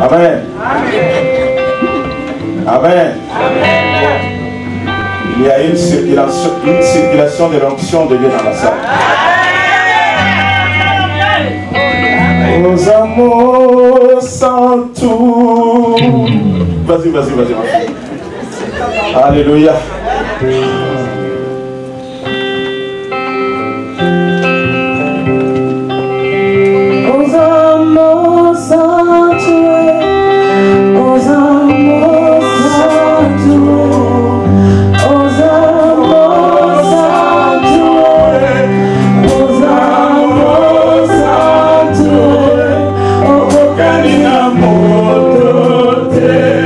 Amen. Amen. Il y a une circulation de l'onction de Dieu dans la salle. Nos amours sont tout. Vas-y. Alléluia. Nos amours sont tués. Nos amours sont tués. Nos amours sont tués. Nos amours sont tués. Aucun amour doté.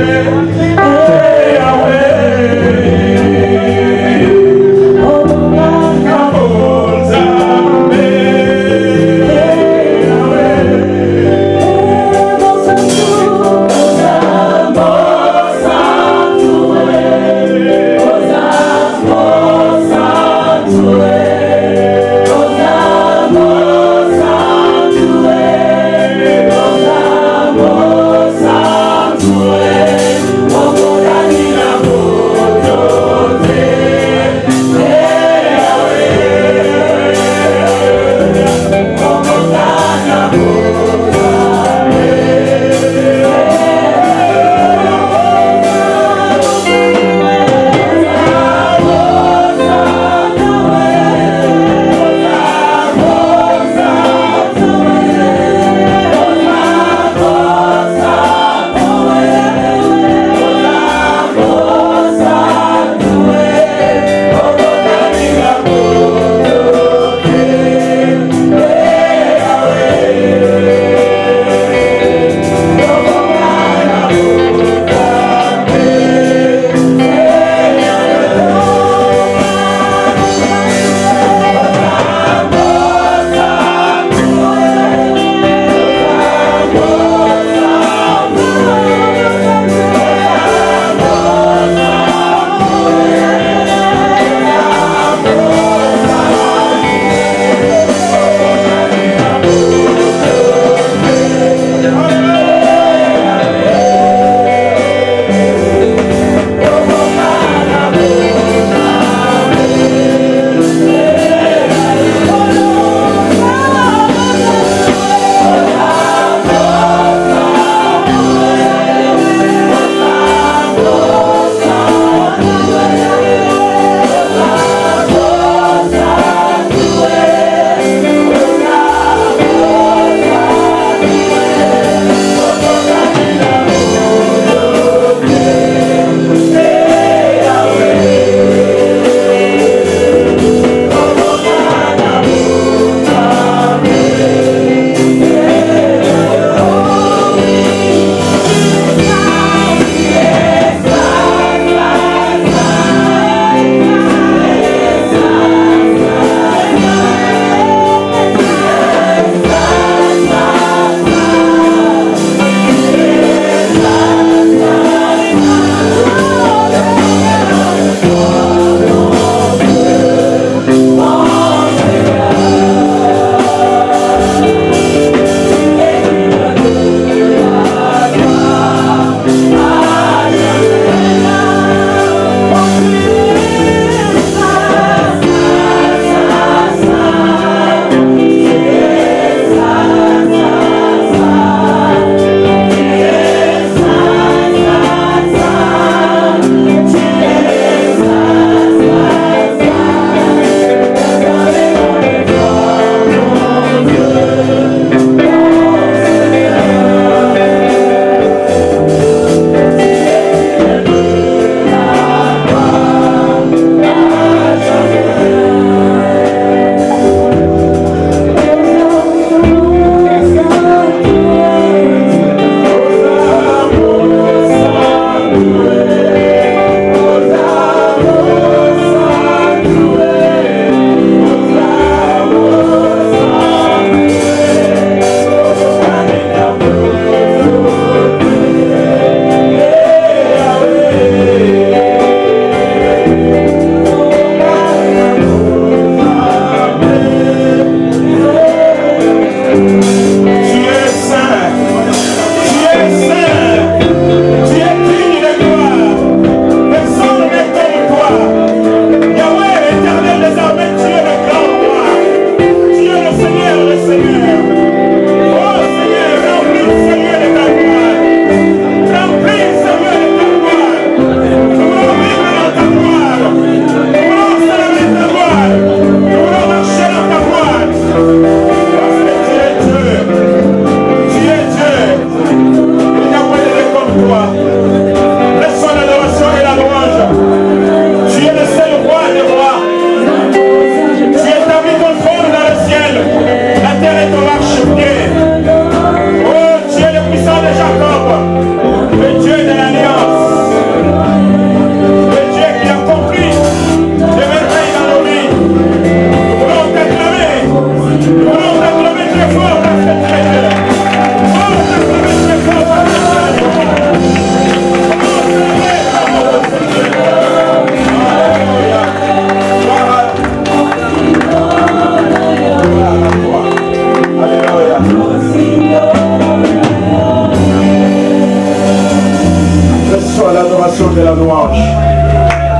de la louange.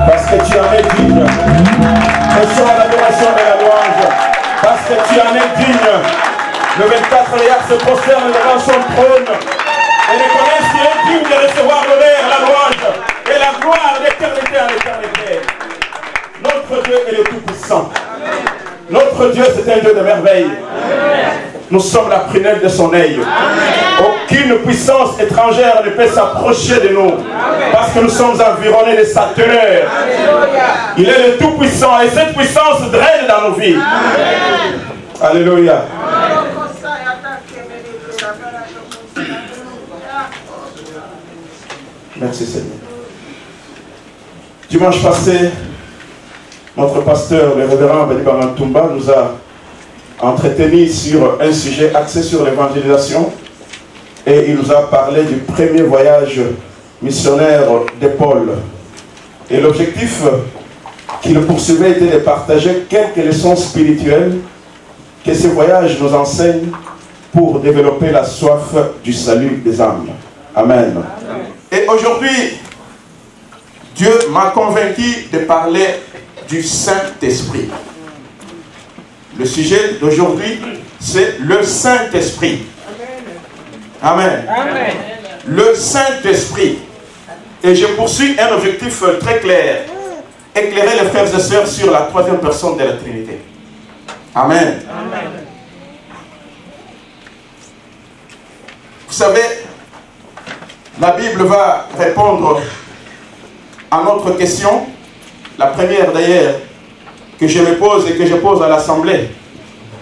Parce que tu en es digne. Reçois l'adoration de la louange. Parce que tu en es digne. Le 24 milliards se prosternent devant son trône. Et reconnaissent qu'il est digne de recevoir l'honneur, la louange et la gloire d'éternité en éternité. Notre Dieu est le Tout-Puissant. Notre Dieu, c'est un Dieu de merveille. Nous sommes la prunelle de son œil. Aucune puissance étrangère ne peut s'approcher de nous. Parce que nous sommes environnés de sa teneur. Il est le Tout-Puissant et cette puissance draine dans nos vies. Alléluia. Merci Seigneur. Dimanche passé, notre pasteur, le révérend Beniba Mantumba, nous a entretenu sur un sujet axé sur l'évangélisation et il nous a parlé du premier voyage missionnaire de Paul. Et l'objectif qu'il poursuivait était de partager quelques leçons spirituelles que ce voyage nous enseigne pour développer la soif du salut des âmes. Amen. Et aujourd'hui, Dieu m'a convaincu de parler du Saint-Esprit. Le sujet d'aujourd'hui, c'est le Saint-Esprit. Amen. Amen. Le Saint-Esprit. Et je poursuis un objectif très clair. Éclairer les frères et sœurs sur la troisième personne de la Trinité. Amen. Amen. Vous savez, la Bible va répondre à notre question. La première d'ailleurs que je me pose et que je pose à l'Assemblée.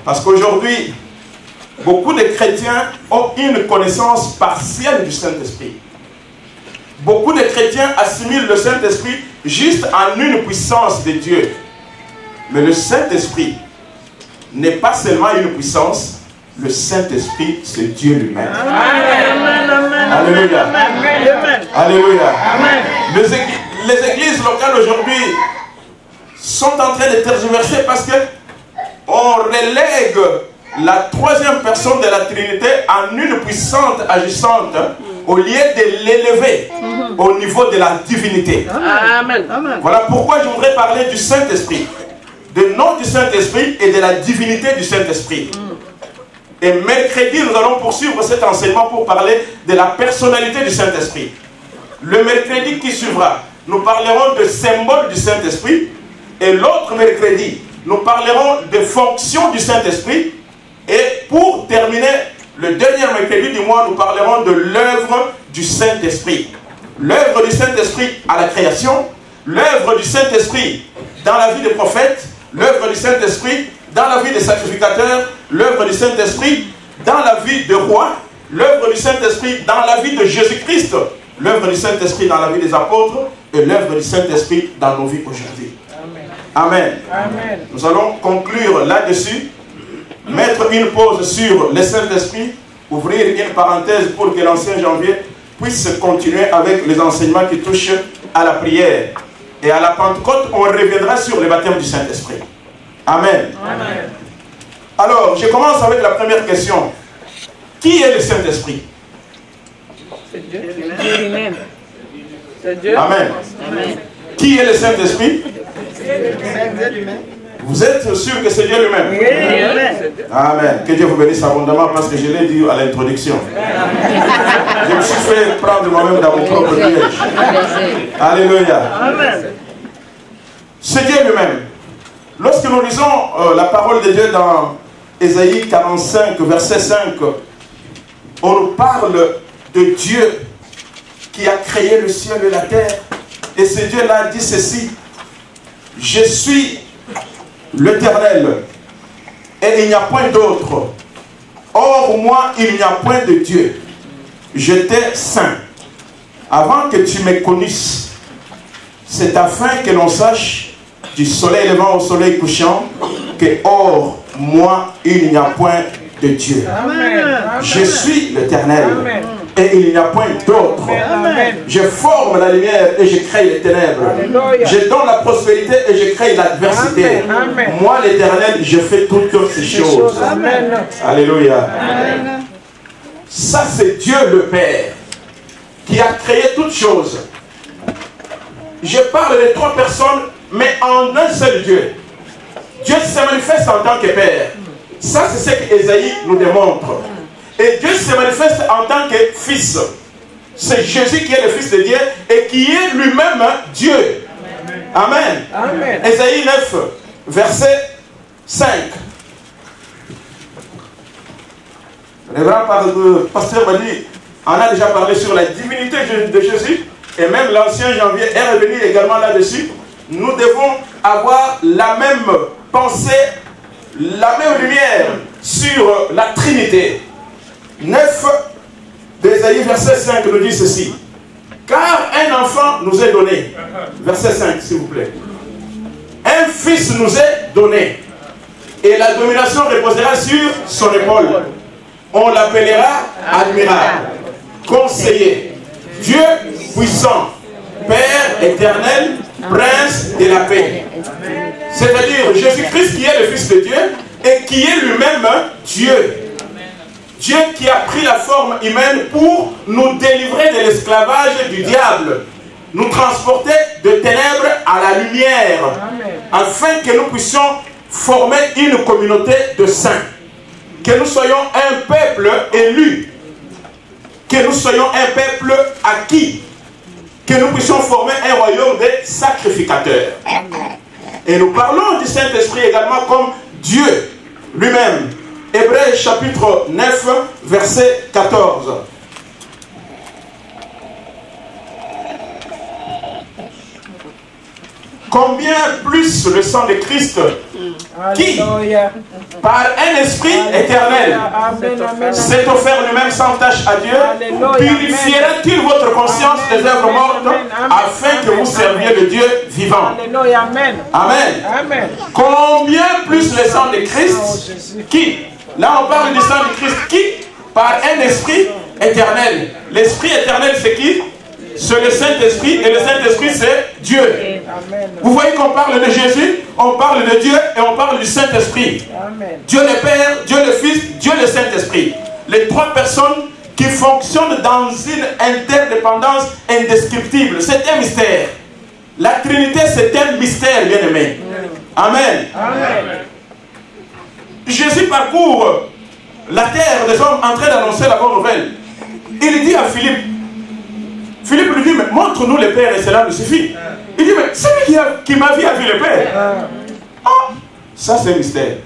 Parce qu'aujourd'hui, beaucoup de chrétiens ont une connaissance partielle du Saint-Esprit. Beaucoup de chrétiens assimilent le Saint-Esprit juste en une puissance de Dieu. Mais le Saint-Esprit n'est pas seulement une puissance, le Saint-Esprit, c'est Dieu lui-même. Alléluia. Alléluia. Les églises locales aujourd'hui sont en train de tergiverser parce qu'on relègue la troisième personne de la Trinité en une puissante agissante au lieu de l'élever au niveau de la divinité. Amen. Voilà pourquoi je voudrais parler du Saint-Esprit, du nom du Saint-Esprit et de la divinité du Saint-Esprit. Et mercredi, nous allons poursuivre cet enseignement pour parler de la personnalité du Saint-Esprit. Le mercredi qui suivra, nous parlerons de symboles du Saint-Esprit. Et l'autre mercredi, nous parlerons des fonctions du Saint-Esprit. Et pour terminer, le dernier mercredi du mois, nous parlerons de l'œuvre du Saint-Esprit. L'œuvre du Saint-Esprit à la création, l'œuvre du Saint-Esprit dans la vie des prophètes, l'œuvre du Saint-Esprit dans la vie des sacrificateurs, l'œuvre du Saint-Esprit dans la vie des rois, l'œuvre du Saint-Esprit dans la vie de Jésus-Christ, l'œuvre du Saint-Esprit dans la vie des apôtres et l'œuvre du Saint-Esprit dans nos vies aujourd'hui. Amen. Amen. Nous allons conclure là-dessus, mettre une pause sur le Saint-Esprit, ouvrir une parenthèse pour que l'ancien janvier puisse continuer avec les enseignements qui touchent à la prière. Et à la Pentecôte, on reviendra sur le baptême du Saint-Esprit. Amen. Amen. Alors, je commence avec la première question. Qui est le Saint-Esprit? C'est Dieu. Dieu lui-même. C'est Dieu. Amen. Amen. Qui est le Saint-Esprit? Vous êtes sûr que c'est Dieu lui-même? Oui. Amen. Que Dieu vous bénisse abondamment parce que je l'ai dit à l'introduction. Je me suis fait prendre moi-même dans mon propre piège. Alléluia. Amen. C'est Dieu lui-même. Lorsque nous lisons la parole de Dieu dans Ésaïe 45, verset 5, on nous parle de Dieu qui a créé le ciel et la terre. Et ce Dieu-là dit ceci: je suis l'Éternel, et il n'y a point d'autre. Or, moi, il n'y a point de Dieu. J'étais saint. Avant que tu me connisses, c'est afin que l'on sache du soleil levant au soleil couchant que, or, moi, il n'y a point de Dieu. Amen. Je suis l'Éternel. Et il n'y a point d'autre. Je forme la lumière et je crée les ténèbres. Alléluia. Je donne la prospérité et je crée l'adversité. Moi, l'Éternel, je fais toutes ces choses. Amen. Alléluia. Amen. Ça, c'est Dieu le Père qui a créé toutes choses. je parle de trois personnes, mais en un seul Dieu. Dieu se manifeste en tant que Père. Ça, c'est ce qu'Ésaïe nous démontre. Et Dieu se manifeste en tant que Fils. C'est Jésus qui est le Fils de Dieu et qui est lui-même Dieu. Amen. Amen. Ésaïe 9, verset 5. Le grand pasteur m'a dit, on a déjà parlé sur la divinité de Jésus, et même l'ancien Janvier est revenu également là-dessus. Nous devons avoir la même pensée, la même lumière sur la Trinité. 9 d'Ésaïe, verset 5 nous dit ceci. Car un enfant nous est donné. Verset 5, s'il vous plaît. Un fils nous est donné. Et la domination reposera sur son épaule. On l'appellera admirable, conseiller, Dieu puissant, Père éternel, prince de la paix. C'est-à-dire Jésus-Christ qui est le Fils de Dieu et qui est lui-même Dieu. Dieu qui a pris la forme humaine pour nous délivrer de l'esclavage du diable, nous transporter de ténèbres à la lumière, afin que nous puissions former une communauté de saints, que nous soyons un peuple élu, que nous soyons un peuple acquis, que nous puissions former un royaume de sacrificateurs. Et nous parlons du Saint-Esprit également comme Dieu lui-même. Hébreux chapitre 9, verset 14. Combien plus le sang de Christ qui, par un esprit éternel, s'est offert lui-même sans tâche à Dieu, purifiera-t-il votre conscience des œuvres mortes afin que vous serviez le Dieu vivant? Amen. Amen. Combien plus le sang de Christ qui, là on parle du sang de Christ qui, par un esprit éternel. L'esprit éternel c'est qui? C'est le Saint-Esprit, et le Saint-Esprit c'est Dieu. Vous voyez qu'on parle de Jésus, on parle de Dieu et on parle du Saint-Esprit. Dieu le Père, Dieu le Fils, Dieu le Saint-Esprit. Les trois personnes qui fonctionnent dans une interdépendance indescriptible. C'est un mystère. La Trinité c'est un mystère, bien aimé. Amen. Jésus parcourt la terre des hommes en train d'annoncer la bonne nouvelle. Il dit à Philippe, Philippe lui dit, mais montre-nous le Père et cela nous suffit. Il dit, mais celui qui m'a vu a vu le Père. Ah, ça c'est un mystère.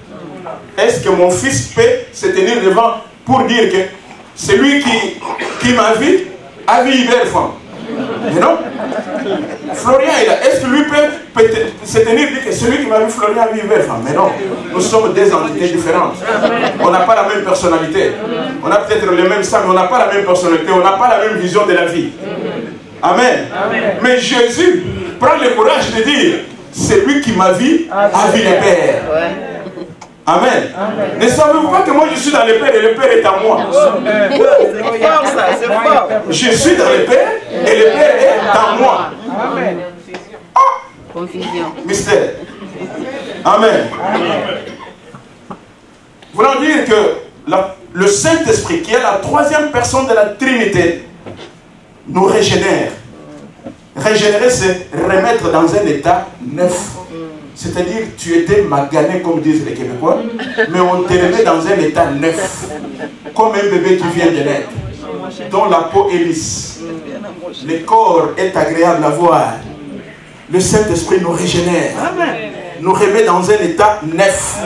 Est-ce que mon fils peut se tenir devant pour dire que celui qui m'a vu a vu une belle femme? Mais non. Florian est là. Est-ce que lui peut se tenir et dire que celui qui m'a vu Florian a vu une belle femme? Mais non. Nous sommes des entités différentes. On n'a pas la même personnalité. On a peut-être le même sang, mais on n'a pas la même personnalité. On n'a pas la même vision de la vie. Amen. Mais Jésus prend le courage de dire, celui qui m'a vu a vu le Père. Amen. Ne savez-vous pas que moi je suis dans le Père et le Père est en moi? C'est fort ça, c'est fort. Je suis dans le Père et le Père est en moi. Amen. Confusion. Mystère. Amen. Voulant dire que le Saint-Esprit, qui est la troisième personne de la Trinité, nous régénère. Régénérer, c'est remettre dans un état neuf. C'est-à-dire, tu étais magané, comme disent les Québécois, mais on te remet dans un état neuf. Comme un bébé qui vient de naître, dont la peau est lisse. Le corps est agréable à voir. Le Saint-Esprit nous régénère. Nous remet dans un état neuf.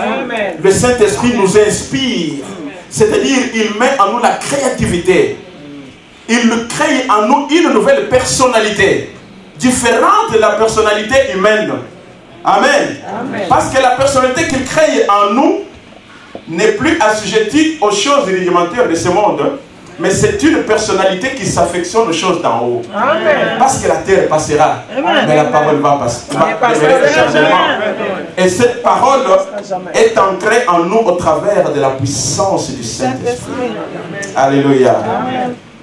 Le Saint-Esprit nous inspire. C'est-à-dire, il met en nous la créativité. Il crée en nous une nouvelle personnalité, différente de la personnalité humaine. Amen. Parce que la personnalité qu'il crée en nous n'est plus assujettie aux choses rudimentaires de ce monde, mais c'est une personnalité qui s'affectionne aux choses d'en haut. Amen. Parce que la terre passera, mais la parole va passer. Et cette parole est ancrée en nous au travers de la puissance du Saint-Esprit. Alléluia.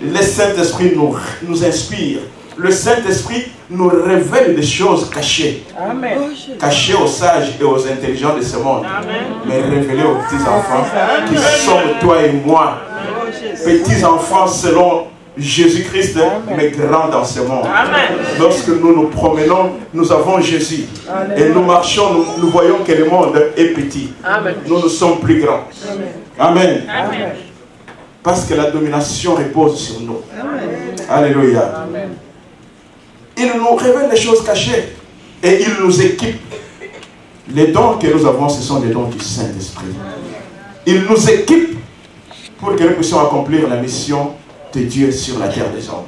Le Saint-Esprit nous inspire. Le Saint-Esprit nous révèle des choses cachées. Amen. Cachées aux sages et aux intelligents de ce monde. Amen. Mais révélées aux petits enfants qui sont toi et moi. Petits enfants selon Jésus-Christ est grand dans ce monde. Amen. Lorsque nous nous promenons, nous avons Jésus. Et nous marchons, nous voyons que le monde est petit. Amen. Nous sommes plus grands. Amen. Amen. Parce que la domination repose sur nous. Amen. Alléluia. Amen. Il nous révèle les choses cachées. Et il nous équipe. Les dons que nous avons, ce sont des dons du Saint-Esprit. Il nous équipe pour que nous puissions accomplir la mission de Dieu sur la terre des hommes.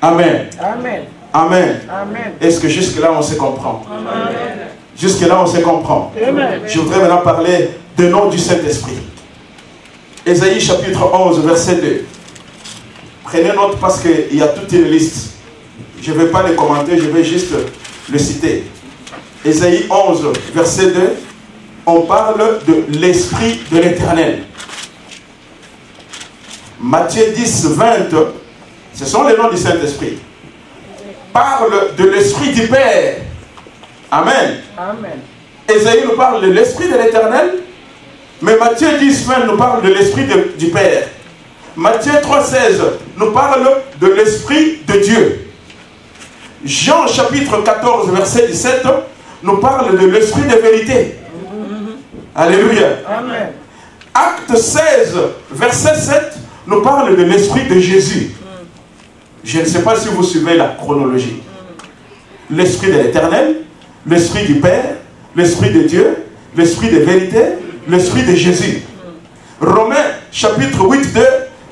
Amen. Amen. Amen. Amen. Est-ce que jusque-là on se comprend? Amen. Jusque-là on se comprend. Amen. Je voudrais maintenant parler des noms du Saint-Esprit. Ésaïe chapitre 11, verset 2. Prenez note parce qu'il y a toute une liste. Je ne vais pas les commenter, je vais juste le citer. Ésaïe 11, verset 2. On parle de l'Esprit de l'Éternel. Matthieu 10, 20, ce sont les noms du Saint-Esprit. Parle de l'Esprit du Père. Amen. Amen. Ésaïe nous parle de l'Esprit de l'Éternel, mais Matthieu 10, 20 nous parle de l'Esprit du Père. Matthieu 3, 16 nous parle de l'Esprit de Dieu. Jean chapitre 14, verset 17 nous parle de l'Esprit de vérité. Alléluia. Amen. Acte 16, verset 7 nous parle de l'Esprit de Jésus. Je ne sais pas si vous suivez la chronologie. L'Esprit de l'Éternel, l'Esprit du Père, l'Esprit de Dieu, l'Esprit de vérité, l'Esprit de Jésus. Romains chapitre 8, 2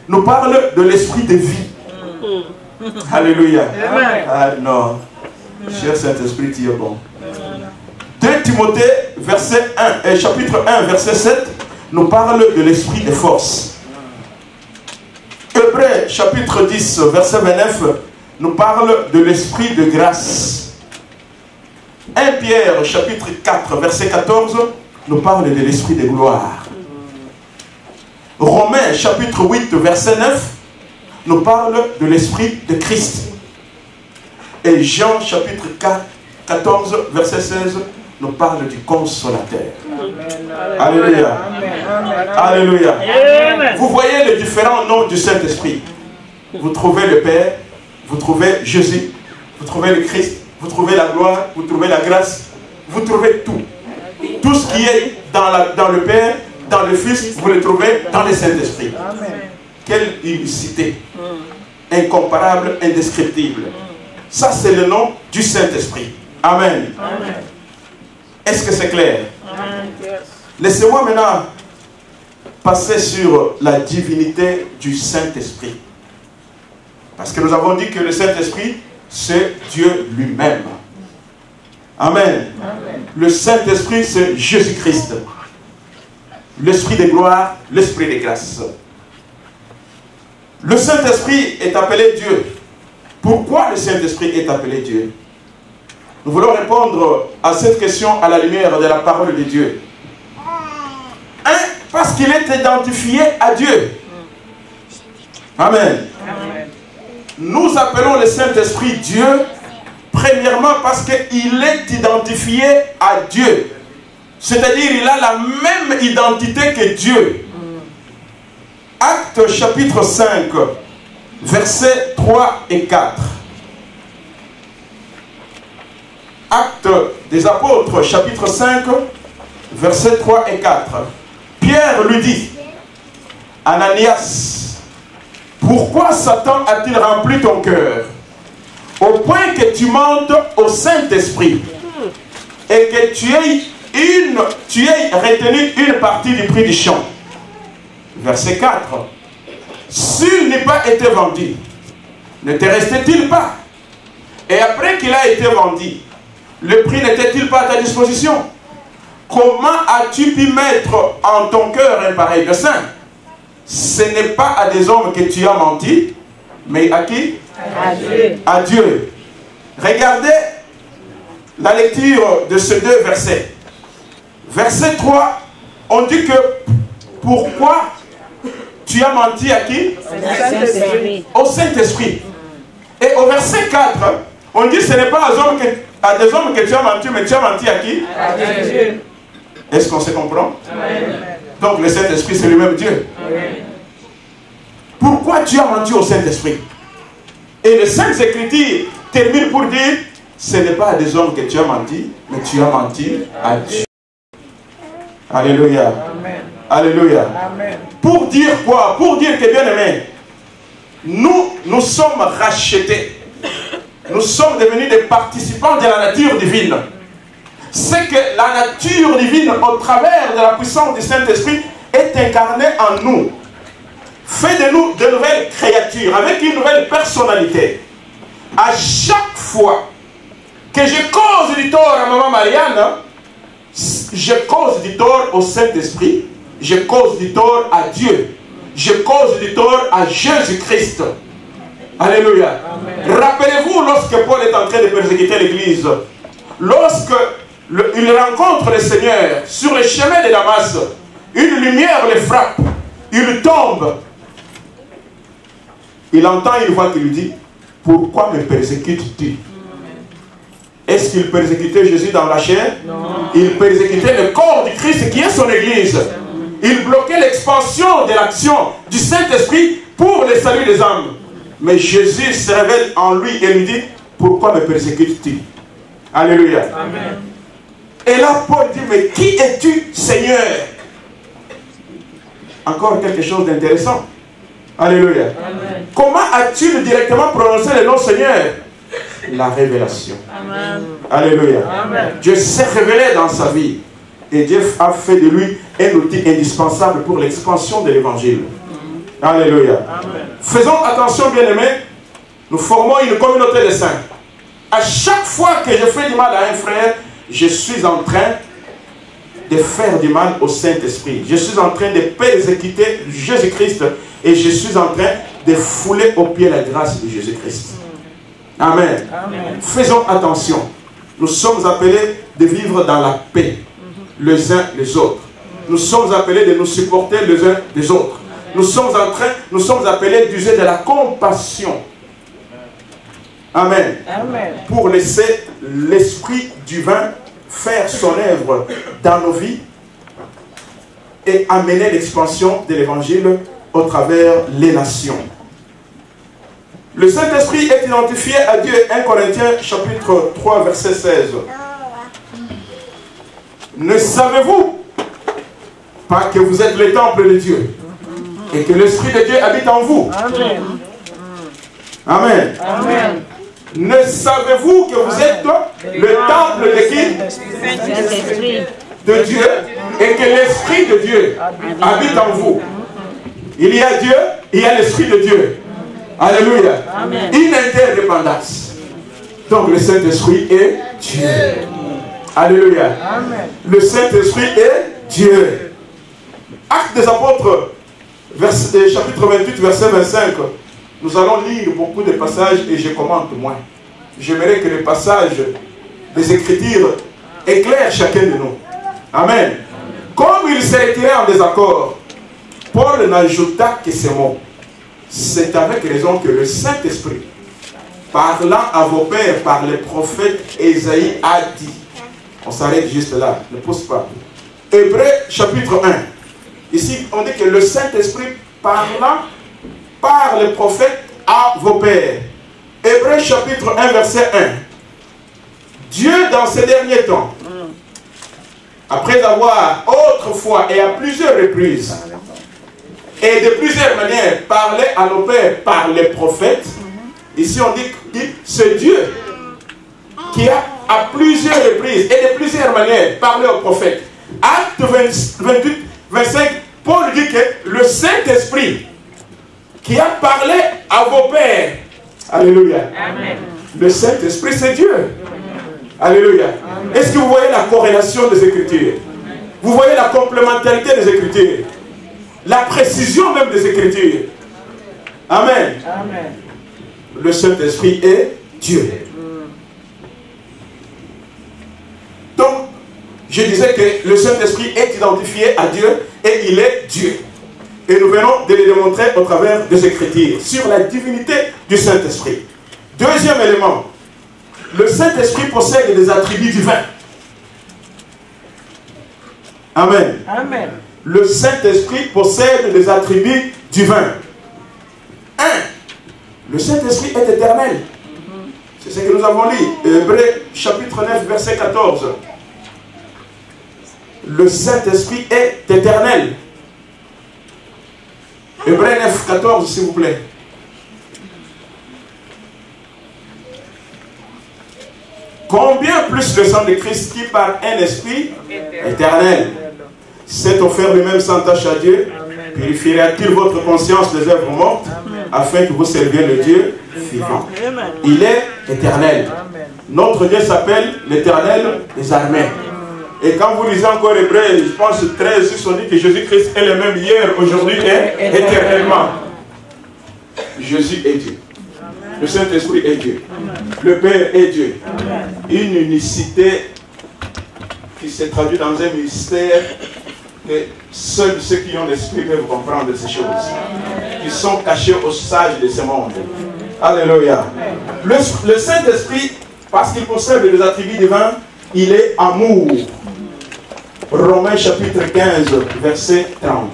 nous parle de l'Esprit de vie. Alléluia. Amen. Ah non. Cher Saint-Esprit, tu es bon. 2 Timothée chapitre 1, verset 7 nous parle de l'Esprit de force. Hébreux chapitre 10, verset 29 nous parle de l'Esprit de grâce. 1 Pierre chapitre 4, verset 14 nous parle de l'Esprit de gloire. Romains chapitre 8, verset 9 nous parle de l'Esprit de Christ. Et Jean chapitre 14, verset 16 nous parle du Consolateur. Amen. Alléluia. Amen. Alléluia. Amen. Vous voyez les différents noms du Saint-Esprit. Vous trouvez le Père, vous trouvez Jésus, vous trouvez le Christ, vous trouvez la gloire, vous trouvez la grâce, vous trouvez tout. Tout ce qui est dans le Père, dans le Fils, vous le trouvez dans le Saint-Esprit. Amen. Quelle unicité! Incomparable, indescriptible. Ça, c'est le nom du Saint-Esprit. Amen. Amen. Est-ce que c'est clair? Amen. Yes. Laissez-moi maintenant passer sur la divinité du Saint-Esprit. Parce que nous avons dit que le Saint-Esprit, c'est Dieu lui-même. Amen. Amen. Le Saint-Esprit, c'est Jésus-Christ. L'Esprit de gloire, l'Esprit de grâce. Le Saint-Esprit est appelé Dieu. Pourquoi le Saint-Esprit est appelé Dieu? Nous voulons répondre à cette question à la lumière de la parole de Dieu. Parce qu'il est identifié à Dieu. Amen. Amen. Nous appelons le Saint-Esprit Dieu, premièrement parce qu'il est identifié à Dieu. C'est-à-dire il a la même identité que Dieu. Actes chapitre 5, versets 3 et 4. Actes des apôtres, chapitre 5, versets 3 et 4. Pierre lui dit, Ananias, pourquoi Satan a-t-il rempli ton cœur au point que tu montes au Saint-Esprit et que tu aies retenu une partie du prix du champ? Verset 4. S'il n'eût pas été vendu, ne te restait-il pas? Et après qu'il a été vendu, le prix n'était-il pas à ta disposition? Comment as-tu pu mettre en ton cœur un pareil dessein? Ce n'est pas à des hommes que tu as menti, mais à qui? À Dieu. À Dieu. Regardez la lecture de ces deux versets. Verset 3, on dit que pourquoi tu as menti à qui? Saint-Esprit. Au Saint-Esprit. Et au verset 4, on dit que ce n'est pas à des hommes que tu as menti, mais tu as menti à qui? À Dieu. Est-ce qu'on se comprend? Amen. Donc le Saint-Esprit, c'est lui-même Dieu. Amen. Pourquoi tu as menti au Saint-Esprit? Et les Saintes Écritures terminent pour dire, ce n'est pas à des hommes que tu as menti, mais tu as menti à Dieu. Alléluia. Amen. Alléluia. Amen. Pour dire quoi? Pour dire que, bien aimé, nous sommes rachetés. Nous sommes devenus des participants de la nature divine. C'est que la nature divine, au travers de la puissance du Saint-Esprit, est incarnée en nous. Fait de nous de nouvelles créatures, avec une nouvelle personnalité. À chaque fois que je cause du tort à Maman Marianne, je cause du tort au Saint-Esprit, je cause du tort à Dieu, je cause du tort à Jésus-Christ. Alléluia. Rappelez-vous, lorsque Paul est en train de persécuter l'Église, lorsque il rencontre le Seigneur sur le chemin de Damas, une lumière le frappe, il tombe. Il entend une voix qui lui dit, pourquoi me persécutes-tu? Est-ce qu'il persécutait Jésus dans la chair? Non. Il persécutait le corps du Christ qui est son Église. Il bloquait l'expansion de l'action du Saint-Esprit pour le salut des âmes. Mais Jésus se révèle en lui et lui dit, pourquoi me persécutes-tu? Alléluia. Amen. Et là, Paul dit, mais qui es-tu, Seigneur? Encore quelque chose d'intéressant. Alléluia. Amen. Comment as-tu directement prononcé le nom Seigneur? La révélation. Amen. Alléluia. Amen. Dieu s'est révélé dans sa vie. Et Dieu a fait de lui un outil indispensable pour l'expansion de l'évangile. Alléluia. Amen. Faisons attention, bien-aimés. Nous formons une communauté de saints. À chaque fois que je fais du mal à un frère, je suis en train de faire du mal au Saint-Esprit. Je suis en train de persécuter Jésus-Christ. Et je suis en train de fouler aux pieds la grâce de Jésus-Christ. Amen. Amen. Faisons attention. Nous sommes appelés de vivre dans la paix, les uns les autres. Nous sommes appelés de nous supporter les uns les autres. Nous sommes appelés d'user de la compassion. Amen. Amen. Pour laisser l'Esprit divin faire son œuvre dans nos vies et amener l'expansion de l'Évangile au travers les nations. Le Saint-Esprit est identifié à Dieu. 1 Corinthiens chapitre 3 verset 16. Ne savez-vous pas que vous êtes le temple de Dieu et que l'Esprit de Dieu habite en vous? Amen. Amen. Amen. Ne savez-vous que vous êtes le temple de qui? De Dieu, et que l'Esprit de Dieu habite en vous? Il y a Dieu, il y a l'Esprit de Dieu. Alléluia. Amen. Une interdépendance. Donc le Saint-Esprit est Dieu. Alléluia. Amen. Le Saint-Esprit est Dieu. Actes des Apôtres, chapitre 28, verset 25. Nous allons lire beaucoup de passages et je commente moins. J'aimerais que les passages des Écritures éclairent chacun de nous. Amen. Comme il s'est retiré en désaccord, Paul n'ajouta que ces mots. C'est avec raison que le Saint-Esprit, parlant à vos pères par les prophètes, Ésaïe a dit. On s'arrête juste là, ne pousse pas. Hébreux chapitre 1. Ici, on dit que le Saint-Esprit parlant par les prophètes à vos pères. Hébreux chapitre 1, verset 1. Dieu, dans ces derniers temps, après avoir autrefois et à plusieurs reprises, et de plusieurs manières, parlé à nos pères par les prophètes, ici on dit c'est Dieu qui a à plusieurs reprises et de plusieurs manières parlé aux prophètes. Acte 28, 25, Paul dit que le Saint-Esprit qui a parlé à vos pères. Alléluia. Amen. Le Saint-Esprit, c'est Dieu. Alléluia. Est-ce que vous voyez la corrélation des Écritures? Vous voyez la complémentarité des Écritures? La précision même des Écritures. Amen. Amen. Le Saint-Esprit est Dieu. Donc, je disais que le Saint-Esprit est identifié à Dieu et il est Dieu. Et nous venons de le démontrer au travers des Écritures sur la divinité du Saint-Esprit. Deuxième élément, le Saint-Esprit possède des attributs divins. Amen. Amen. Le Saint-Esprit possède des attributs divins. 1. Le Saint-Esprit est éternel. C'est ce que nous avons lu. Hébreux chapitre 9, verset 14. Le Saint-Esprit est éternel. Hébreux 9, 14, s'il vous plaît. Combien plus le sang de Christ qui par un esprit éternel s'est offert lui-même sans tâche à Dieu, purifiera-t-il votre conscience des œuvres mortes afin que vous serviez le Dieu vivant. Il est éternel. Notre Dieu s'appelle l'éternel des armées. Et quand vous lisez encore Hébreux, je pense 13, ils sont dit que Jésus-Christ est le même hier, aujourd'hui et éternellement. Jésus est Dieu. Le Saint-Esprit est Dieu. Le Père est Dieu. Une unicité qui se traduit dans un mystère que seuls ceux qui ont l'esprit peuvent comprendre ces choses, qui sont cachés aux sages de ce monde. Alléluia. Le Saint-Esprit, parce qu'il possède les attributs divins, il est amour. Romains chapitre 15, verset 30.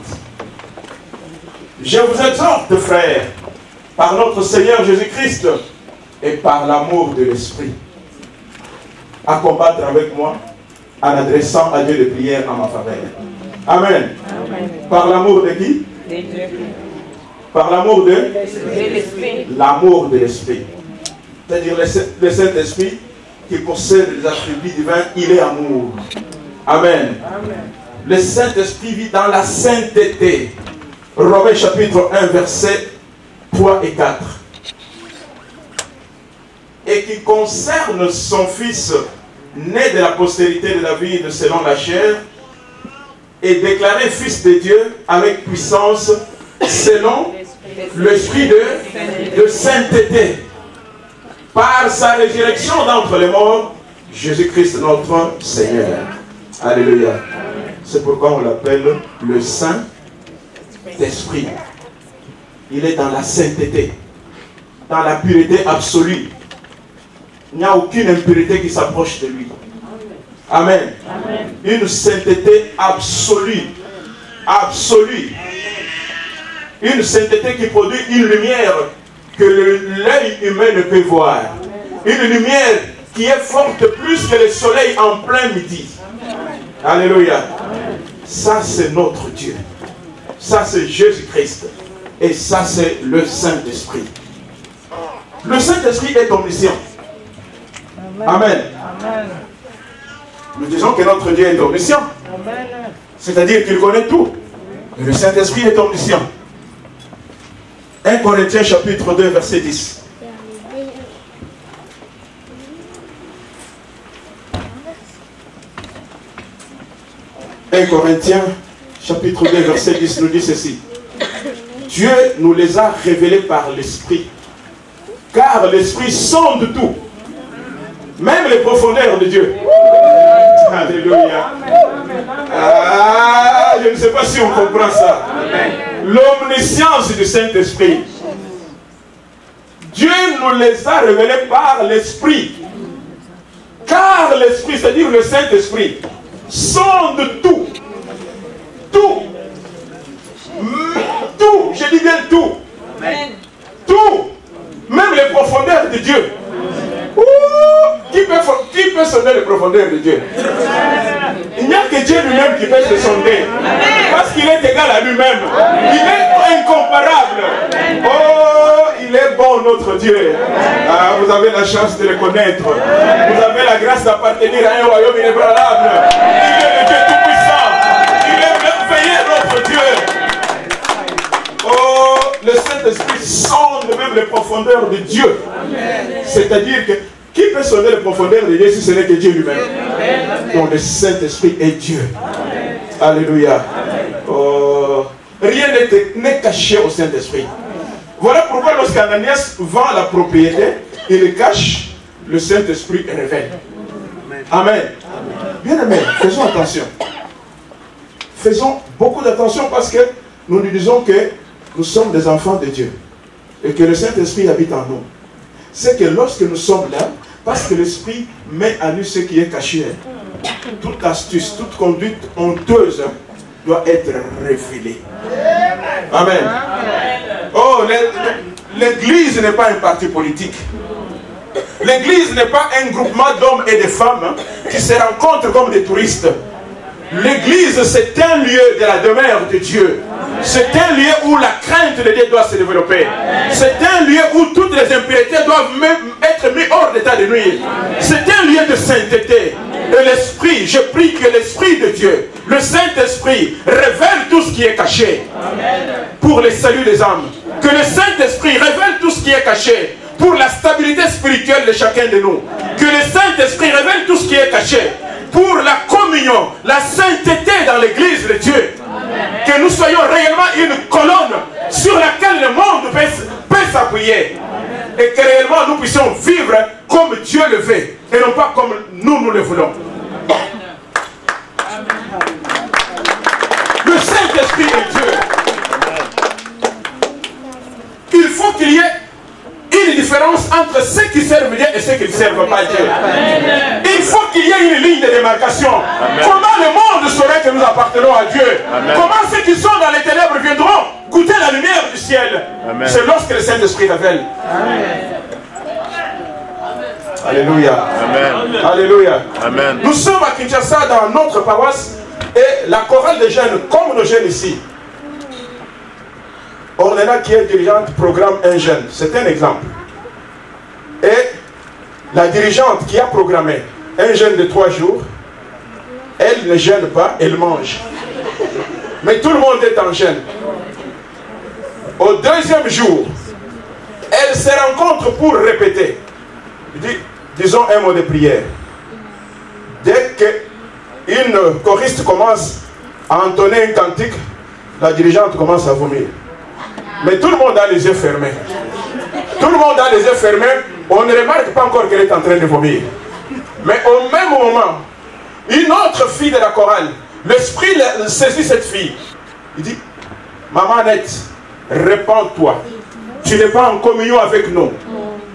Je vous exhorte, frères, par notre Seigneur Jésus-Christ et par l'amour de l'Esprit, à combattre avec moi en adressant à Dieu des prières en ma faveur. Amen. Amen. Par l'amour de qui? De Dieu. Par l'amour de l'Esprit. L'amour de l'Esprit. C'est-à-dire le Saint-Esprit qui possède les attributs divins, il est amour. Amen. Amen. Le Saint-Esprit vit dans la sainteté. Romains chapitre 1, verset 3 et 4. Et qui concerne son Fils, né de la postérité de David selon la chair, et déclaré Fils de Dieu avec puissance selon l'esprit de sainteté. Par sa résurrection d'entre les morts, Jésus-Christ notre Seigneur. Alléluia. C'est pourquoi on l'appelle le Saint-Esprit. Il est dans la sainteté, dans la pureté absolue. Il n'y a aucune impureté qui s'approche de lui. Amen. Amen. Une sainteté absolue. Absolue. Une sainteté qui produit une lumière que l'œil humain ne peut voir. Une lumière qui est forte plus que le soleil en plein midi. Alléluia. Ça, c'est notre Dieu. Ça, c'est Jésus-Christ. Et ça, c'est le Saint-Esprit. Le Saint-Esprit est omniscient. Amen. Amen. Nous disons que notre Dieu est omniscient. C'est-à-dire qu'il connaît tout. Et le Saint-Esprit est omniscient. 1 Corinthiens chapitre 2, verset 10. « 1 Corinthiens chapitre 2, verset 10 nous dit ceci. Dieu nous les a révélés par l'Esprit. Car l'Esprit sonde tout. Même les profondeurs de Dieu. » Alléluia. Ah, je ne sais pas si on comprend ça. L'omniscience du Saint-Esprit. Dieu nous les a révélés par l'Esprit. Car l'Esprit, c'est-à-dire le Saint-Esprit, sonde tout. Tout. Tout. Je dis bien tout. Tout. Même les profondeurs de Dieu. Qui peut sonder les profondeurs de Dieu? Il n'y a que Dieu lui-même qui peut se sonder. Parce qu'il est égal à lui-même. Il est incomparable. Oh, il est bon notre Dieu. Ah, vous avez la chance de le connaître. Vous avez la grâce d'appartenir à un royaume inébranlable. Il est le Dieu tout-puissant. Il est merveilleux notre Dieu. Oh, le Saint-Esprit sonde même les profondeurs de Dieu. C'est-à-dire que qui peut sonder les profondeurs de Dieu si ce n'est que Dieu lui-même? Donc le Saint-Esprit est Dieu. Alléluia. Oh, rien n'est caché au Saint-Esprit. Voilà pourquoi lorsqu'Ananias vend la propriété, il le cache, le Saint-Esprit révèle. Amen. Bien aimé, faisons attention. Faisons beaucoup d'attention parce que nous nous disons que nous sommes des enfants de Dieu et que le Saint-Esprit habite en nous. C'est que lorsque nous sommes là, parce que l'Esprit met à nu ce qui est caché, toute astuce, toute conduite honteuse doit être révélée. Amen. Oh, l'église n'est pas un parti politique. L'église n'est pas un groupement d'hommes et de femmes qui se rencontrent comme des touristes. L'église, c'est un lieu de la demeure de Dieu. C'est un lieu où la crainte de Dieu doit se développer. C'est un lieu où toutes les impuretés doivent même être mises hors d'état de nuire. C'est un lieu de sainteté. Et l'Esprit, je prie que l'Esprit de Dieu, le Saint-Esprit, révèle tout ce qui est caché pour le salut des âmes. Que le Saint-Esprit révèle tout ce qui est caché pour la stabilité spirituelle de chacun de nous. Que le Saint-Esprit révèle tout ce qui est caché pour la communion, la sainteté dans l'église de Dieu. Que nous soyons réellement une colonne sur laquelle le monde peut s'appuyer. Et que réellement nous puissions vivre comme Dieu le veut et non pas comme nous le voulons. Le Saint-Esprit est Dieu. Il faut qu'il y ait une différence entre ceux qui servent Dieu et ceux qui ne servent pas Dieu. Il faut qu'il y ait une ligne de démarcation. Comment le monde saurait que nous appartenons à Dieu? Comment ceux qui sont dans les ténèbres viendront goûter la lumière du ciel? C'est lorsque le Saint-Esprit révèle. Alléluia. Amen. Alléluia. Amen. Nous sommes à Kinshasa dans notre paroisse et la chorale des jeunes, comme nos jeunes ici, Ornella qui est dirigeante programme un jeune, c'est un exemple. Et la dirigeante qui a programmé un jeûne de 3 jours, elle ne jeûne pas, elle mange. Mais tout le monde est en jeûne. Au 2e jour, elle se rencontre pour répéter. Disons un mot de prière. Dès qu'une choriste commence à entonner un cantique, la dirigeante commence à vomir. Mais tout le monde a les yeux fermés. Tout le monde a les yeux fermés. On ne remarque pas encore qu'elle est en train de vomir. Mais au même moment, une autre fille de la chorale, l'esprit saisit cette fille. Il dit, maman Annette, répands-toi. Tu n'es pas en communion avec nous.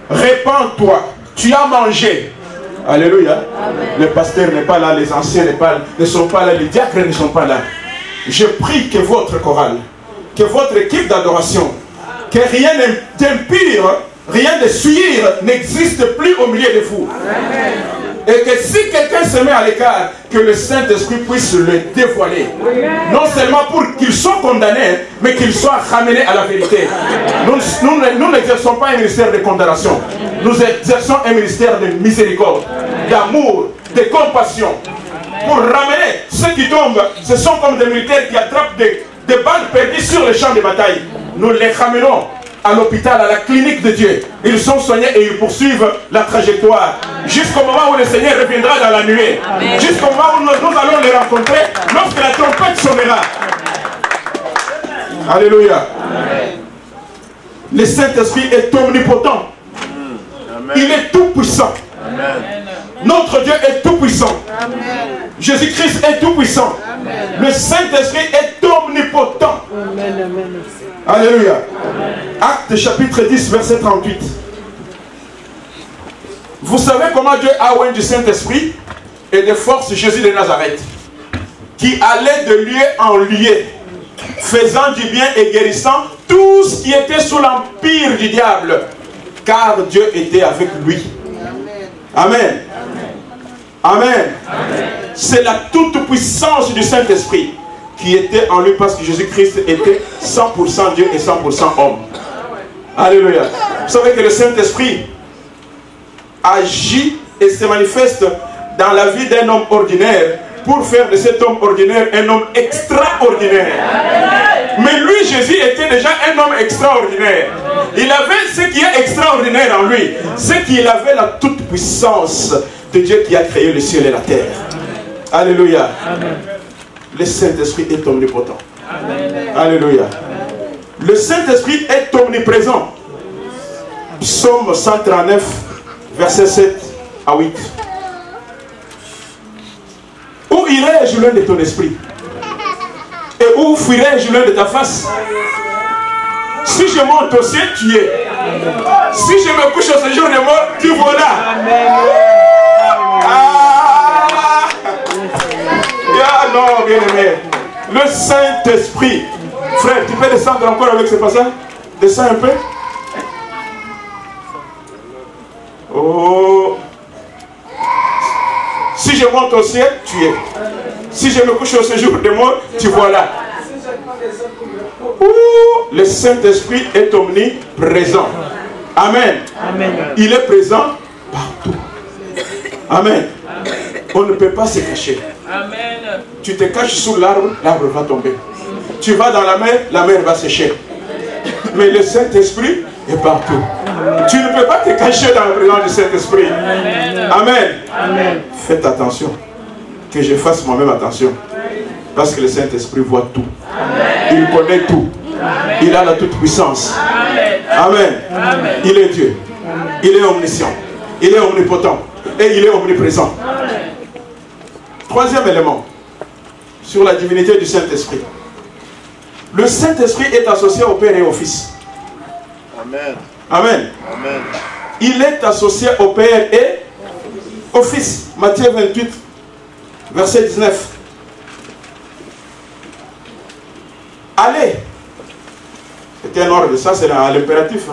Répands-toi. Tu as mangé. Alléluia. Amen. Le pasteur n'est pas là, les anciens ne sont pas là, les diacres ne sont pas là. Je prie que votre chorale, que votre équipe d'adoration, que rien d'impur, rien de suir n'existe plus au milieu de vous. Amen. Et que si quelqu'un se met à l'écart, que le Saint-Esprit puisse le dévoiler. Non seulement pour qu'il soit condamné, mais qu'il soit ramené à la vérité. Nous n'exerçons pas un ministère de condamnation. Nous exerçons un ministère de miséricorde, d'amour, de compassion. Pour ramener ceux qui tombent, ce sont comme des militaires qui attrapent des balles perdues sur le champ de bataille. Nous les ramenons à l'hôpital, à la clinique de Dieu. Ils sont soignés et ils poursuivent la trajectoire. Jusqu'au moment où le Seigneur reviendra dans la nuée. Jusqu'au moment où nous allons les rencontrer lorsque la trompette sonnera. Alléluia. Le Saint-Esprit est omnipotent. Il est tout puissant. Notre Dieu est tout puissant. Jésus-Christ est tout puissant. Le Saint-Esprit est omnipotent. Alléluia. Acte chapitre 10 verset 38. Vous savez comment Dieu a oint du Saint-Esprit et de force Jésus de Nazareth, qui allait de lieu en lieu, faisant du bien et guérissant tout ce qui était sous l'empire du diable, car Dieu était avec lui. Amen. Amen. C'est la toute-puissance du Saint-Esprit qui était en lui parce que Jésus-Christ était 100% Dieu et 100% homme. Alléluia. Vous savez que le Saint-Esprit agit et se manifeste dans la vie d'un homme ordinaire pour faire de cet homme ordinaire un homme extraordinaire. Mais lui, Jésus, était déjà un homme extraordinaire. Il avait ce qui est extraordinaire en lui. C'est qu'il avait la toute-puissance de Dieu qui a créé le ciel et la terre. Alléluia. Amen. Le Saint-Esprit est omnipotent. Amen. Alléluia. Le Saint-Esprit est omniprésent. Psaume 139, versets 7 à 8. Où irai-je loin de ton esprit? Et où fuirai-je loin de ta face? Si je monte au ciel, tu y es. Si je me couche au séjour de mort, tu volas. Ah! Ah non, bien aimé. Le Saint-Esprit. Frère, tu peux descendre encore avec ce passage? Descends un peu. Oh. Si je monte au ciel, tu es. Si je me couche au séjour des morts, tu vois là. Le Saint-Esprit est omniprésent. Amen. Amen. Il est présent partout. Amen. On ne peut pas se cacher. Amen. Tu te caches sous l'arbre, l'arbre va tomber. Tu vas dans la mer va sécher. Mais le Saint-Esprit est partout. Tu ne peux pas te cacher dans la présence du Saint-Esprit. Amen. Amen. Amen. Faites attention. Que je fasse moi-même attention. Parce que le Saint-Esprit voit tout. Il connaît tout. Il a la toute-puissance. Amen. Il est Dieu. Il est omniscient. Il est omnipotent. Et il est omniprésent. Troisième élément. Sur la divinité du Saint-Esprit. Le Saint-Esprit est associé au Père et au Fils. Amen. Amen. Amen. Il est associé au Père et au Fils. Matthieu 28, verset 19. Allez. C'est un ordre, ça c'est l'impératif.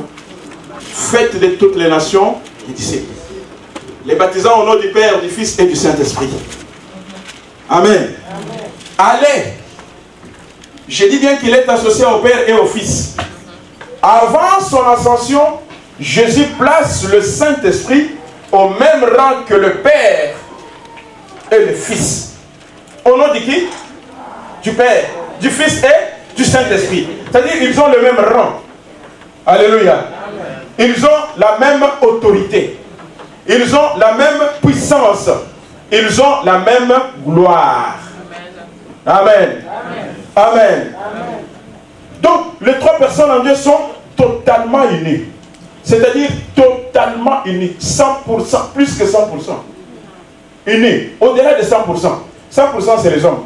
Faites de toutes les nations des disciples. Les baptisant au nom du Père, du Fils et du Saint-Esprit. Amen. Allez. Je dis bien qu'il est associé au Père et au Fils. Avant son ascension, Jésus place le Saint-Esprit au même rang que le Père et le Fils. Au nom de qui? Du Père, du Fils et du Saint-Esprit. C'est-à-dire qu'ils ont le même rang. Alléluia. Ils ont la même autorité. Ils ont la même puissance. Ils ont la même gloire. Amen. Amen. Donc, les trois personnes en Dieu sont totalement unies. C'est-à-dire totalement unies. 100%, plus que 100%. Unis. Au-delà de 100%. 100% c'est les hommes.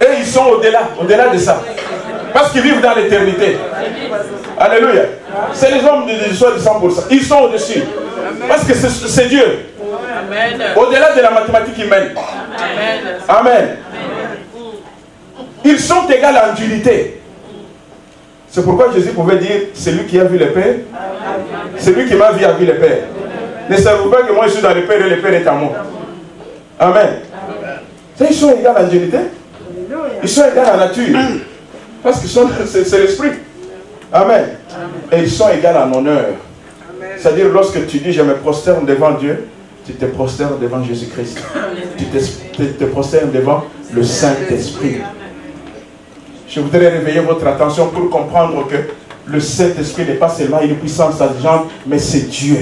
Et ils sont au-delà de ça. Parce qu'ils vivent dans l'éternité. Alléluia. C'est les hommes de 100%. Ils sont au-dessus. Parce que c'est Dieu. Au-delà de la mathématique humaine. Amen. Ils sont égaux en unité. C'est pourquoi Jésus pouvait dire, celui qui a vu le Père, celui qui m'a vu a vu le Père. Ne savez-vous pas que moi je suis dans le Père et le Père est en moi. Amen. Ils sont égaux en unité. Ils sont égaux en nature. Parce que c'est l'esprit. Amen. Et ils sont égaux en honneur. C'est-à-dire lorsque tu dis je me prosterne devant Dieu, tu te prosternes devant Jésus-Christ. Tu te prosternes devant le Saint-Esprit. Je voudrais réveiller votre attention pour comprendre que le Saint-Esprit n'est pas seulement une puissance agente, mais c'est Dieu.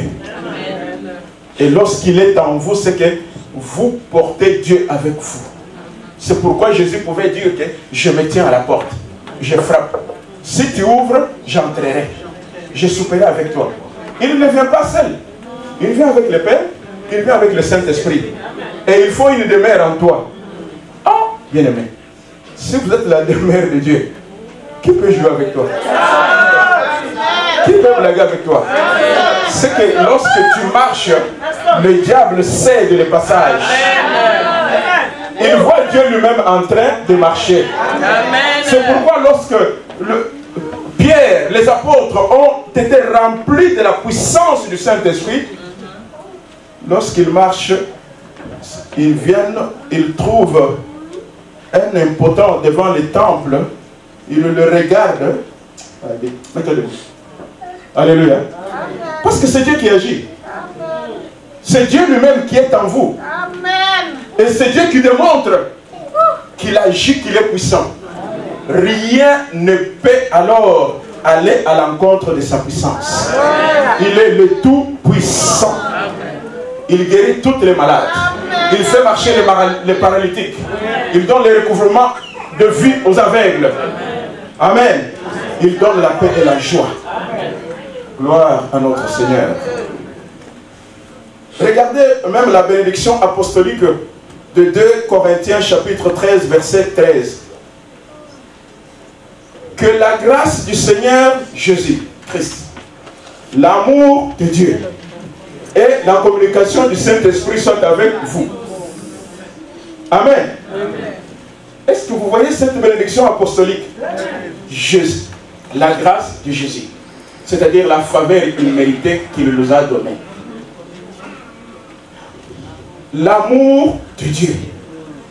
Et lorsqu'il est en vous, c'est que vous portez Dieu avec vous. C'est pourquoi Jésus pouvait dire que je me tiens à la porte, je frappe. Si tu ouvres, j'entrerai. Je souperai avec toi. Il ne vient pas seul. Il vient avec le Père, il vient avec le Saint-Esprit. Et il faut une demeure en toi. Oh, bien-aimé. Si vous êtes la demeure de Dieu, qui peut jouer avec toi? Qui peut blaguer avec toi? C'est que lorsque tu marches, le diable cède le passage. Il voit Dieu lui-même en train de marcher. C'est pourquoi lorsque Pierre, les apôtres ont été remplis de la puissance du Saint-Esprit, lorsqu'ils marchent, ils viennent, ils trouvent un impotent devant le temple, il le regarde. Allez, mettez-le. Alléluia. Parce que c'est Dieu qui agit. C'est Dieu lui-même qui est en vous. Et c'est Dieu qui démontre qu'il agit, qu'il est puissant. Rien ne peut alors aller à l'encontre de sa puissance. Il est le tout-puissant. Il guérit toutes les malades. Il fait marcher les paralytiques. Il donne le recouvrement de vue aux aveugles. Amen. Il donne la paix et la joie. Gloire à notre Seigneur. Regardez même la bénédiction apostolique de 2 Corinthiens chapitre 13 verset 13. Que la grâce du Seigneur Jésus-Christ, l'amour de Dieu et la communication du Saint-Esprit soient avec vous. Amen. Est-ce que vous voyez cette bénédiction apostolique? Jésus, la grâce de Jésus, c'est-à-dire la faveur imméritée qu'il nous a donnée. l'amour de Dieu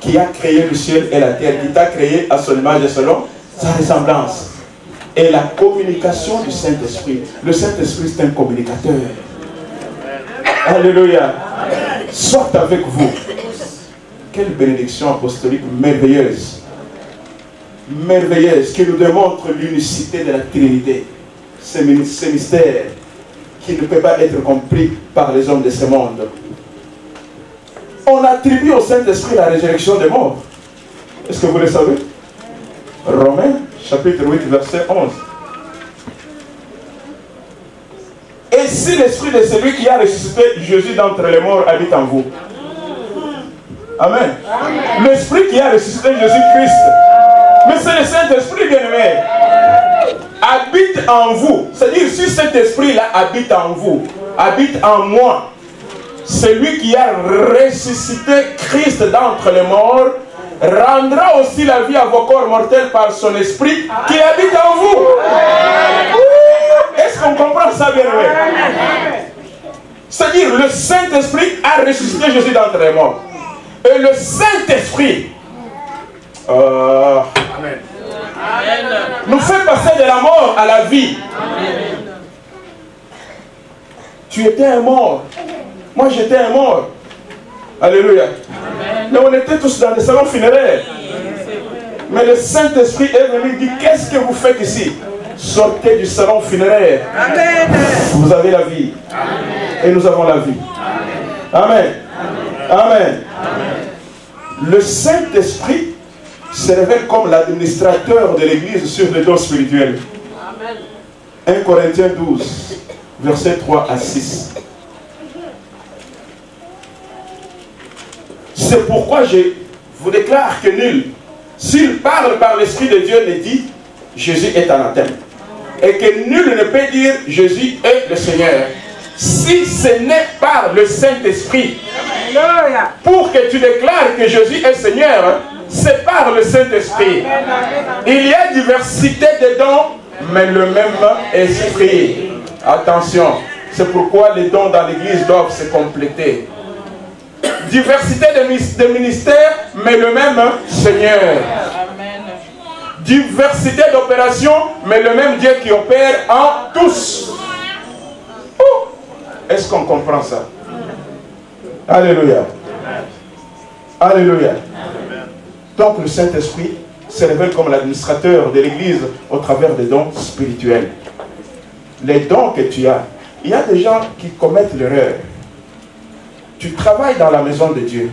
qui a créé le ciel et la terre, qui t'a créé à son image et selon sa ressemblance. Et la communication du Saint-Esprit. Le Saint-Esprit, c'est un communicateur. Alléluia. Soit avec vous. Quelle bénédiction apostolique merveilleuse. Merveilleuse, qui nous démontre l'unicité de la Trinité. Ce mystère qui ne peut pas être compris par les hommes de ce monde. On attribue au Saint-Esprit la résurrection des morts. Est-ce que vous le savez? Romains, chapitre 8, verset 11. Et si l'esprit de celui qui a ressuscité Jésus d'entre les morts habite en vous? Amen. L'esprit qui a ressuscité Jésus-Christ. Mais c'est le Saint-Esprit, bien-aimé. Habite en vous. C'est-à-dire, si cet esprit-là habite en vous, habite en moi, celui qui a ressuscité Christ d'entre les morts rendra aussi la vie à vos corps mortels par son esprit qui habite en vous. Est-ce qu'on comprend ça, bien-aimé? C'est-à-dire, le Saint-Esprit a ressuscité Jésus d'entre les morts. Et le Saint-Esprit nous fait passer de la mort à la vie. Tu étais un mort. Moi, j'étais un mort. Alléluia. Mais on était tous dans des salons funéraires. Mais le Saint-Esprit est venu et dit, qu'est-ce que vous faites ici? Sortez du salon funéraire. Amen. Vous avez la vie. Amen. Et nous avons la vie. Amen. Amen. Amen. Le Saint-Esprit se révèle comme l'administrateur de l'Église sur les dons spirituels. Amen. 1 Corinthiens 12, versets 3 à 6. C'est pourquoi je vous déclare que nul, s'il parle par l'Esprit de Dieu, ne dit Jésus est anathème. Et que nul ne peut dire Jésus est le Seigneur, si ce n'est par le Saint-Esprit. Pour que tu déclares que Jésus est Seigneur, c'est par le Saint-Esprit. Il y a diversité de dons, mais le même Esprit. Attention, c'est pourquoi les dons dans l'Église doivent se compléter. Diversité de ministères, mais le même Seigneur. Diversité d'opérations, mais le même Dieu qui opère en tous. Est-ce qu'on comprend ça? Alléluia. Alléluia. Donc le Saint-Esprit se révèle comme l'administrateur de l'Église au travers des dons spirituels. Les dons que tu as, il y a des gens qui commettent l'erreur. Tu travailles dans la maison de Dieu.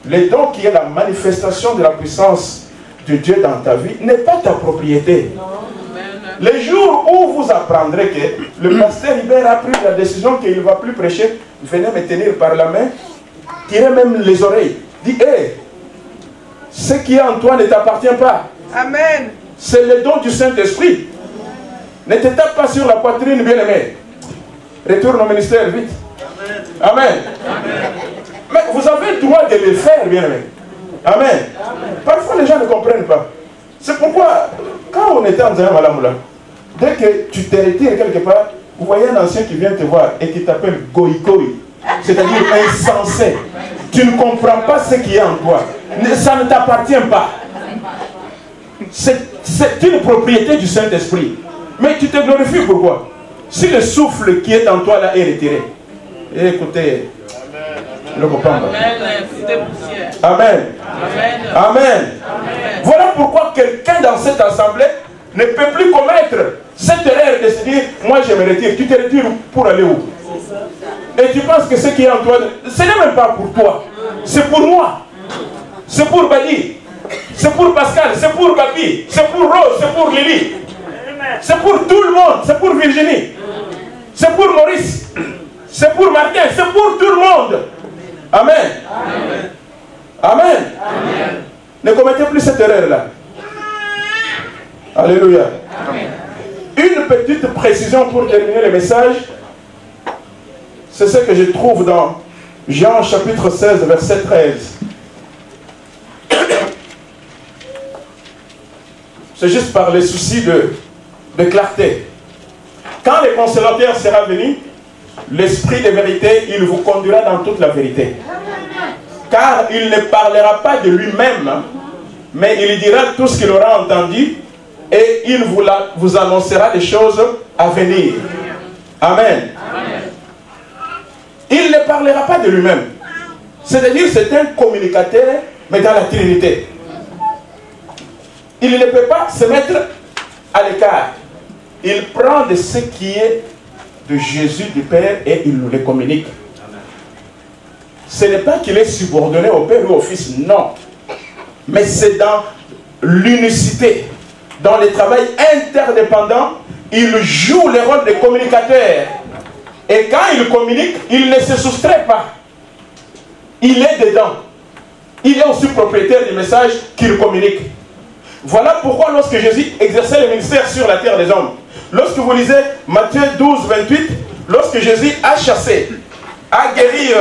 Les dons qui est la manifestation de la puissance de Dieu dans ta vie n'est pas ta propriété. Les jours où vous apprendrez que le pasteur Hubert a pris la décision qu'il ne va plus prêcher, venez me tenir par la main, tirez même les oreilles. Dis, hé, ce qui est en toi ne t'appartient pas. Amen. C'est le don du Saint-Esprit. Ne te tape pas sur la poitrine, bien-aimé. Retourne au ministère, vite. Amen. Amen. Mais vous avez le droit de le faire, bien-aimé. Amen. Amen. Parfois, les gens ne comprennent pas. C'est pourquoi, quand on était en Zayamalamula, dès que tu te retires quelque part, vous voyez un ancien qui vient te voir et qui t'appelle Goï-Goï, c'est-à-dire insensé. Tu ne comprends pas ce qui est en toi. Ça ne t'appartient pas. C'est une propriété du Saint-Esprit. Mais tu te glorifies pourquoi? Si le souffle qui est en toi là est retiré. Et écoutez, le copain. Amen. Amen. Amen. Voilà pourquoi quelqu'un dans cette assemblée ne peut plus commettre cette erreur de se dire, moi je me retire. Tu te retires pour aller où? Et tu penses que ce qui est en toi, ce n'est même pas pour toi. C'est pour moi. C'est pour Badi. C'est pour Pascal. C'est pour Papi. C'est pour Rose. C'est pour Lily. C'est pour tout le monde. C'est pour Virginie. C'est pour Maurice. C'est pour Martin. C'est pour tout le monde. Amen. Amen. Amen. Amen. Ne commettez plus cette erreur-là. Alléluia. Amen. Une petite précision pour terminer le message. C'est ce que je trouve dans Jean chapitre 16, verset 13. C'est juste par les soucis de clarté. Quand le consolateur sera venu, l'Esprit de vérité, il vous conduira dans toute la vérité. car il ne parlera pas de lui-même, mais il dira tout ce qu'il aura entendu et il vous annoncera des choses à venir. Amen. Amen. Il ne parlera pas de lui-même. C'est-à-dire c'est un communicateur, mais dans la Trinité. Il ne peut pas se mettre à l'écart. Il prend de ce qui est de Jésus du Père et il nous le communique. Ce n'est pas qu'il est subordonné au Père ou au Fils, non. Mais c'est dans l'unicité, dans le travail interdépendant, il joue le rôle de communicateur. Et quand il communique, il ne se soustrait pas. Il est dedans. Il est aussi propriétaire du message qu'il communique. Voilà pourquoi lorsque Jésus exerçait le ministère sur la terre des hommes, lorsque vous lisez Matthieu 12, 28, lorsque Jésus a chassé, a guéri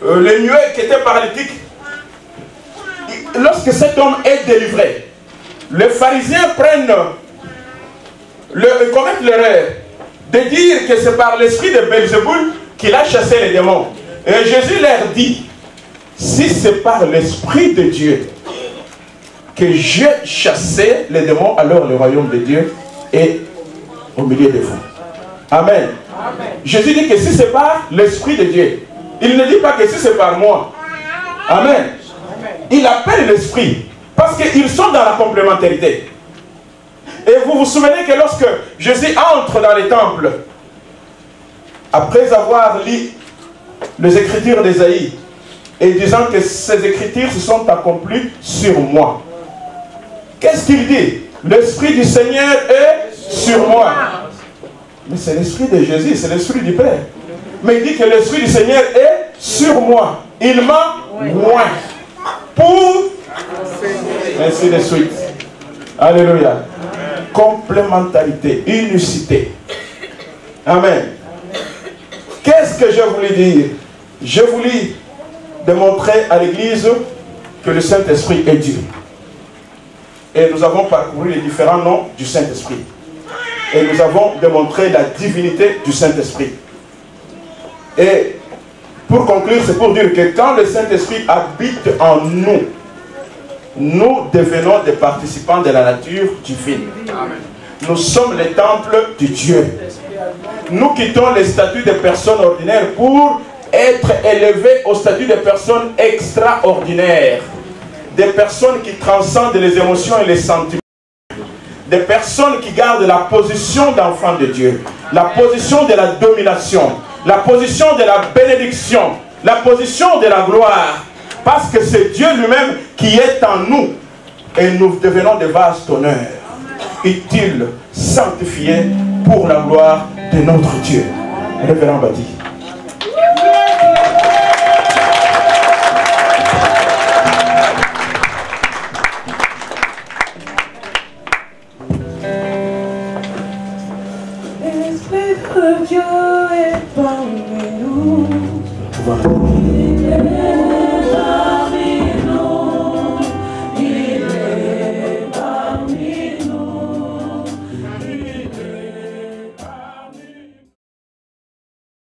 le muet qui était paralytique, lorsque cet homme est délivré, les pharisiens commettent l'erreur de dire que c'est par l'esprit de Belzéboul qu'il a chassé les démons. Et Jésus leur dit, si c'est par l'esprit de Dieu que j'ai chassé les démons, alors le royaume de Dieu est au milieu de vous. Amen. Amen. Jésus dit que si c'est par l'esprit de Dieu, il ne dit pas que si c'est par moi. Amen. Amen. Il appelle l'esprit parce qu'ils sont dans la complémentarité. Et vous vous souvenez que lorsque Jésus entre dans les temples, après avoir lu les écritures d'Ésaïe, et disant que ces écritures se sont accomplies sur moi. Qu'est-ce qu'il dit? L'Esprit du Seigneur est sur moi. Mais c'est l'Esprit de Jésus, c'est l'Esprit du Père. Mais il dit que l'Esprit du Seigneur est sur moi. Il m'a oint pour ainsi de suite. Alléluia. Complémentarité, unicité. Amen. Qu'est-ce que je voulais dire? Je voulais démontrer à l'Église que le Saint-Esprit est Dieu. Et nous avons parcouru les différents noms du Saint-Esprit. Et nous avons démontré la divinité du Saint-Esprit. Et pour conclure, c'est pour dire que quand le Saint-Esprit habite en nous, nous devenons des participants de la nature divine. Nous sommes les temples de Dieu. Nous quittons les statuts de personnes ordinaires pour être élevés au statut de personnes extraordinaires. Des personnes qui transcendent les émotions et les sentiments. Des personnes qui gardent la position d'enfant de Dieu. La position de la domination. La position de la bénédiction. La position de la gloire. Parce que c'est Dieu lui-même qui est en nous. Et nous devenons des vases d'honneur. Utiles, sanctifiés pour la gloire de notre Dieu. Révérend Badi. L'Esprit de Dieu est parmi nous.